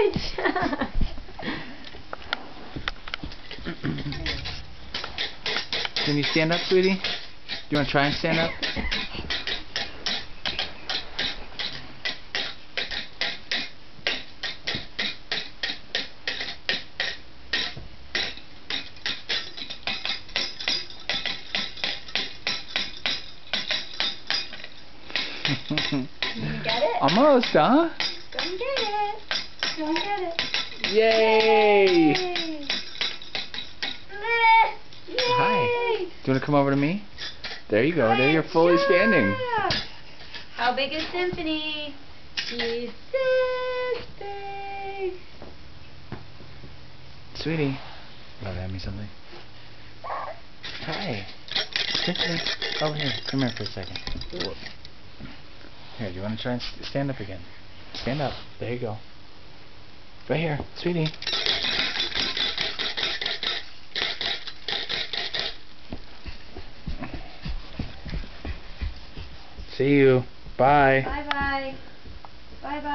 Good job. Can you stand up, sweetie? Do you want to try and stand up? You get it? Almost, huh? Go and get it. Go and get it. Yay! Yay! Hi. Do you want to come over to me? There you go. There you're fully standing. How big is Symphony? She's this big. Sweetie. You want to hand me something? Hi. Symphony. Over here. Come here for a second. Here, do you want to try and stand up again? Stand up. There you go. Right here. Sweetie. See you. Bye. Bye-bye. Bye-bye.